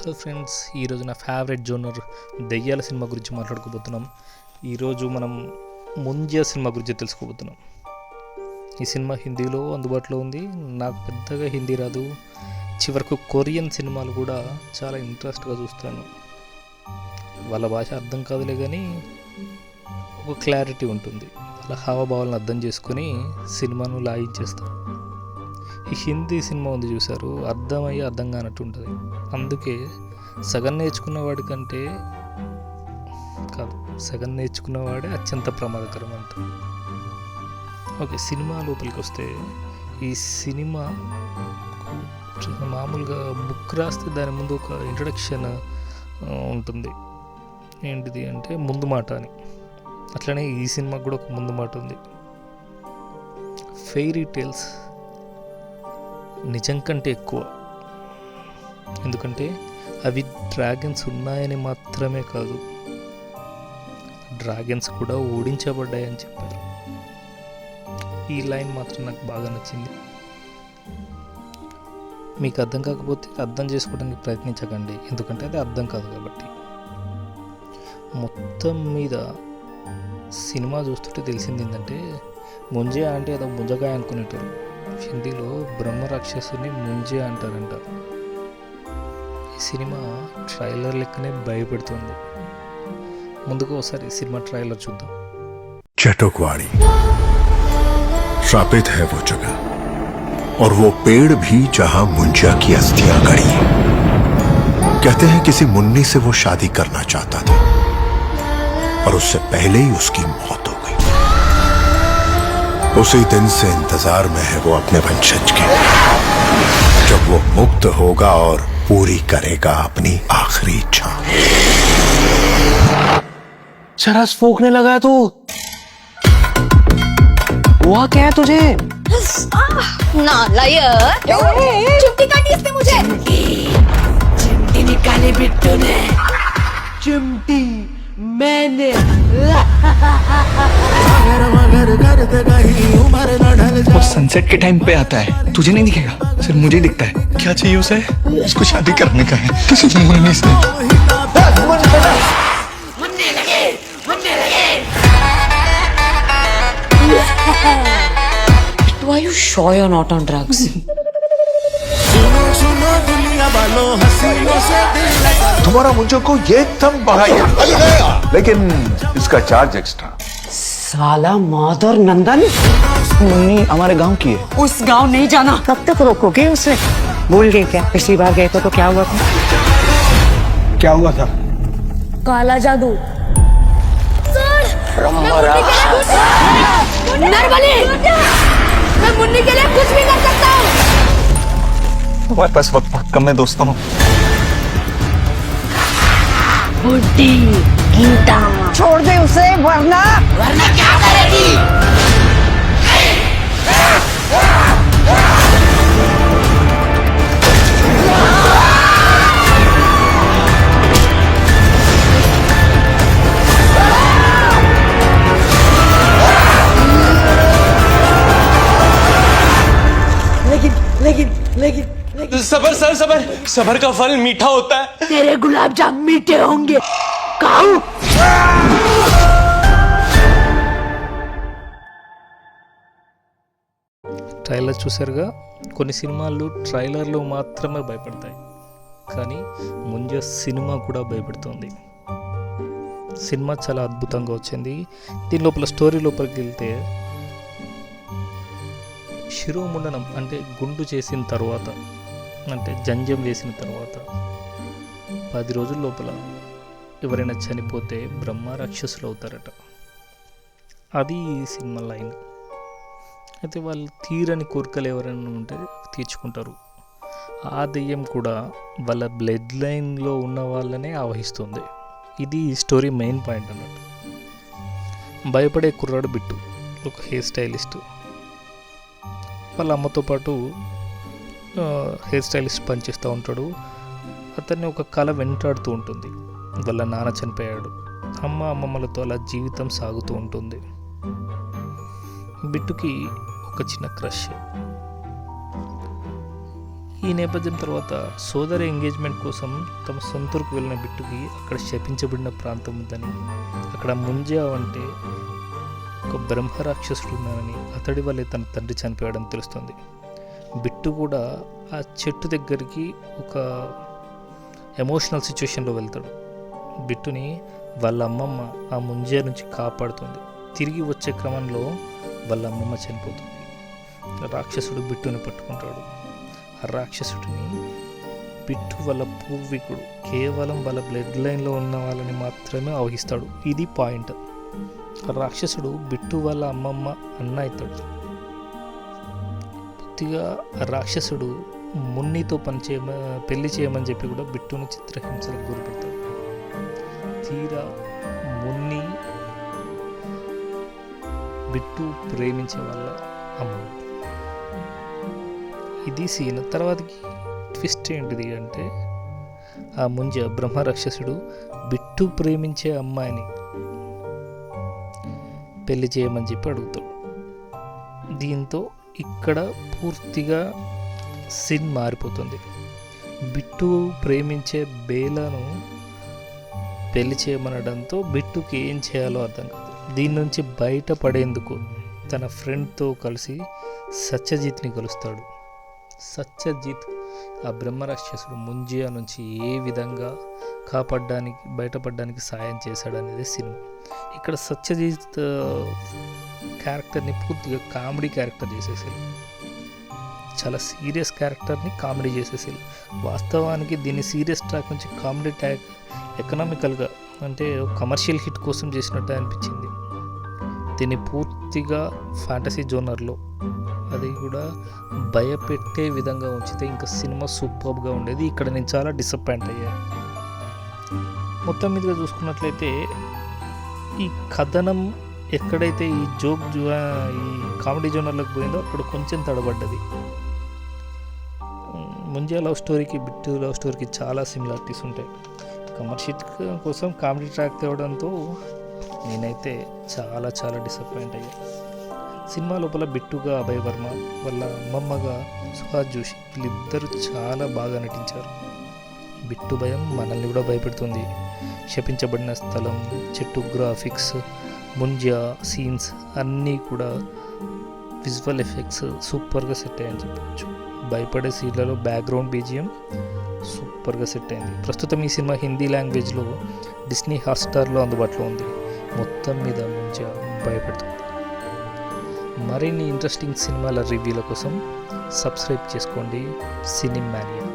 Hello friends, ఈరోజు నా favourite genre దెయ్యాల సినిమా గురించి మాట్లాడుకోబోతున్నాం. ఈరోజు మనం ముంజియా సినిమా గురించి తెలుసుకోబోతున్నాం. ఈ సినిమా హిందీలో అందుబాటులో ఉంది. నాకు పెద్దగా హిందీ రాదు. చివరకు కొరియన్ సినిమాలు కూడా చాలా ఇంట్రెస్ట్గా చూస్తాను. వాళ్ళ భాష అర్థం కాదులే కానీ ఒక క్లారిటీ ఉంటుంది. వాళ్ళ హావభావాలను అర్థం చేసుకొని సినిమాను లాగించేస్తాను. ఈ హిందీ సినిమా ఉంది చూసారు, అర్థమయ్యి అర్థం కానట్టు ఉంటుంది. అందుకే సగం నేర్చుకున్నవాడి కంటే కాదు, సగం నేర్చుకున్నవాడే అత్యంత ప్రమాదకరం అంట. ఓకే, సినిమా లోపలికి వస్తే ఈ సినిమా మామూలుగా బుక్ రాస్తే దాని ముందు ఒక ఇంట్రడక్షన్ ఉంటుంది. ఏంటిది అంటే ముందు మాట అని. అట్లనే ఈ సినిమాకి కూడా ఒక ముందు మాట ఉంది. ఫెయిరీ టేల్స్ నిజం కంటే ఎక్కువ. ఎందుకంటే అవి డ్రాగన్స్ ఉన్నాయని మాత్రమే కాదు, డ్రాగన్స్ కూడా ఓడించబడ్డాయని చెప్పారు. ఈ లైన్ మాత్రం నాకు బాగా నచ్చింది. మీకు అర్థం కాకపోతే అర్థం చేసుకోవడానికి ప్రయత్నించకండి, ఎందుకంటే అది అర్థం కాదు కాబట్టి. మొత్తం మీద సినిమా చూస్తుంటే తెలిసింది ఏంటంటే, ముంజే అంటే ఏదో ముంజకాయ అనుకునేటారు. హిందీలో బ్రహ్మ రాక్షసుని ముంజే అంటారంట. ఈ సినిమా ట్రైలర్ లెక్కనే భయపెడుతుంది. ముందుకు ఒకసారి సినిమా ట్రైలర్ చూద్దాం. चटोकवाड़ी श्रापित है वो जगह और वो पेड़ भी जहां मुंजिया की अस्थियां गड़ी हैं। कहते हैं किसी मुन्नी से वो शादी करना चाहता था और उससे पहले ही उसकी मौत हो गई। उसी दिन से इंतजार में है वो अपने वंशज के, जब वो मुक्त होगा और पूरी करेगा अपनी आखिरी इच्छा। चरस फूकने लगा तू। हुआ क्या है तुझे? नालायक! चिमटी काटी इसने मुझे। चिमटी निकाली बिट्टू ने। चिमटी मैंने। वो सनसेट के टाइम पे आता है, तुझे नहीं दिखेगा, सिर्फ मुझे दिखता है। क्या चाहिए उसे? उसको शादी करने का है किसी मुन्नी से। Why are you sure you're not on drugs? तुम्हारा मुझे को ये एकदम बढ़ाया, लेकिन इसका चार्ज एक्स्ट्रा। साला माधर नंदन। मुन्नी हमारे गांव की है। उस गांव नहीं जाना। कब तक रोकोगे उसे? भूल गए क्या? पिछली बार गए तो क्या हुआ था? क्या हुआ था? काला जादू। नरबली! मैं मुन्नी के लिए कुछ भी कर सकता हूँ। हमारे पास वक्त बहुत कम है दोस्तों। बुड्ढी गीता, छोड़ दे उसे वरना क्या करेगी? लेकिन सबर सर सबर, सबर का फल मीठा होता है। तेरे गुलाब जाम मीठे होंगे। खाऊं? ట్రైలర్ చూసారుగా, కొన్ని సినిమాలు ట్రైలర్లో మాత్రమే భయపడతాయి, కానీ ముంజియా సినిమా కూడా భయపెడుతుంది. సినిమా చాలా అద్భుతంగా వచ్చింది. దీని లోపల స్టోరీ లోపలికి వెళ్తే, శిరోముండనం అంటే గుండు చేసిన తర్వాత, అంటే జంజం వేసిన తర్వాత 10 రోజుల లోపల ఎవరైనా చనిపోతే బ్రహ్మ రాక్షసులు అవుతారట. అది ఈ సినిమా లైన్. అయితే వాళ్ళు తీరని కోరికలు ఎవరైనా ఉంటే తీర్చుకుంటారు. ఆ దెయ్యం కూడా వాళ్ళ బ్లడ్ లైన్లో ఉన్న వాళ్ళనే ఆవహిస్తుంది. ఇది ఈ స్టోరీ మెయిన్ పాయింట్ అన్నట్టు. భయపడే కుర్రాడు బిట్టు, ఒక హెయిర్ స్టైలిస్ట్. వాళ్ళ అమ్మతో పాటు హెయిర్ స్టైలిస్ట్ పనిచేస్తూ ఉంటాడు. అతన్ని ఒక కళ వెంటాడుతూ ఉంటుంది. వాళ్ళ నాన్న చనిపోయాడు. అమ్మమ్మలతో అలా జీవితం సాగుతూ ఉంటుంది. బిట్టుకి ఒక చిన్న క్రష్. ఈ నేపథ్యం తర్వాత సోదరి ఎంగేజ్మెంట్ కోసం తమ సొంతూరుకు వెళ్ళిన బిట్టుకి అక్కడ శపించబడిన ప్రాంతం ఉందని, అక్కడ ముంజా అంటే ఒక బ్రహ్మరాక్షసుడు ఉన్నానని, అతడి వల్లే తన తండ్రి చనిపోయాడని తెలుస్తుంది. బిట్టు కూడా ఆ చెట్టు దగ్గరికి ఒక ఎమోషనల్ సిచ్యువేషన్లో వెళ్తాడు. బిట్టుని వాళ్ళ అమ్మమ్మ ఆ ముంజా నుంచి కాపాడుతుంది. తిరిగి వచ్చే క్రమంలో వాళ్ళ అమ్మమ్మ చనిపోతుంది. రాక్షసుడు బిట్టుని పట్టుకుంటాడు. ఆ రాక్షసుడిని బిట్టు వాళ్ళ పూర్వీకుడు, కేవలం వాళ్ళ బ్లడ్ లైన్లో ఉన్న వాళ్ళని మాత్రమే ఆవహిస్తాడు. ఇది పాయింట్. ఆ రాక్షసుడు బిట్టు వాళ్ళ అమ్మమ్మ అన్న అవుతాడు. పూర్తిగా ఆ రాక్షసుడు మున్నితో పెళ్లి చేయమని చెప్పి కూడా బిట్టును చిత్రహింసలకు గురిపెడతాడు. తీరా మున్ని బిట్టు ప్రేమించే వాళ్ళ అమ్మ. ఇది సీన్. తర్వాతకి ట్విస్ట్ ఏంటిది అంటే ఆ ముంజ బ్రహ్మరాక్షసుడు బిట్టు ప్రేమించే అమ్మాయిని పెళ్లి చేయమని చెప్పి అడుగుతాడు. దీంతో ఇక్కడ పూర్తిగా సీన్ మారిపోతుంది. బిట్టు ప్రేమించే బేలను పెళ్లి చేయమనడంతో బిట్టుకి ఏం చేయాలో అర్థం కాదు. దీని నుంచి బయటపడేందుకు తన ఫ్రెండ్తో కలిసి సత్యజిత్ని కలుస్తాడు. సత్యజిత్ ఆ బ్రహ్మరాక్షసుడు ముంజియా నుంచి ఏ విధంగా బయటపడడానికి సాయం చేశాడనేది సినిమా. ఇక్కడ సత్యజిత్ క్యారెక్టర్ని పూర్తిగా కామెడీ క్యారెక్టర్ చేసేసారు. చాలా సీరియస్ క్యారెక్టర్ని కామెడీ చేసేసారు. వాస్తవానికి దీన్ని సీరియస్ ట్రాక్ నుంచి కామెడీ ట్రాక్ ఎకనామికల్గా అంటే కమర్షియల్ హిట్ కోసం చేసినట్టు అనిపించింది. దీన్ని పూర్తిగా ఫ్యాంటసీ జోనర్లో, అది కూడా భయపెట్టే విధంగా ఉంచితే ఇంకా సినిమా సూపర్గా ఉండేది. ఇక్కడ నేను చాలా డిసప్పాయింట్ అయ్యాను. మొత్తం మీదుగా చూసుకున్నట్లయితే ఈ కథనం ఎక్కడైతే ఈ ఈ కామెడీ జోనర్లోకి పోయిందో అక్కడ కొంచెం తడబడ్డది. ముంజా లవ్ స్టోరీకి బిట్టు లవ్ స్టోరీకి చాలా సిమిలారిటీస్ ఉంటాయి. కమర్షియల్ కోసం కామెడీ ట్రాక్ తేవడంతో నేనైతే చాలా చాలా డిసప్పాయింట్ అయ్యాను. సినిమా లోపల బిట్టుగా అభయ్ వర్మ, వాళ్ళ అమ్మమ్మగా సుహాస్ జోషి, వీళ్ళిద్దరూ చాలా బాగా నటించారు. బిట్టు భయం మనల్ని కూడా భయపెడుతుంది. శపించబడిన స్థలం, చెట్టు గ్రాఫిక్స్, ముంజా సీన్స్ అన్నీ కూడా విజువల్ ఎఫెక్ట్స్ సూపర్గా సెట్ అయ్యాయని చెప్పచ్చు. భయపడే సీన్లలో బ్యాక్గ్రౌండ్ బీజిఎం సూపర్గా సెట్ అయింది. ప్రస్తుతం ఈ సినిమా హిందీ లాంగ్వేజ్లో డిస్నీ హాట్స్టార్లో అందుబాటులో ఉంది. మొత్తం మీద ముంజా భయపెడుతుంది. మరిన్ని ఇంట్రెస్టింగ్ సినిమాల రివ్యూల కోసం సబ్స్క్రైబ్ చేసుకోండి సినిమానియా.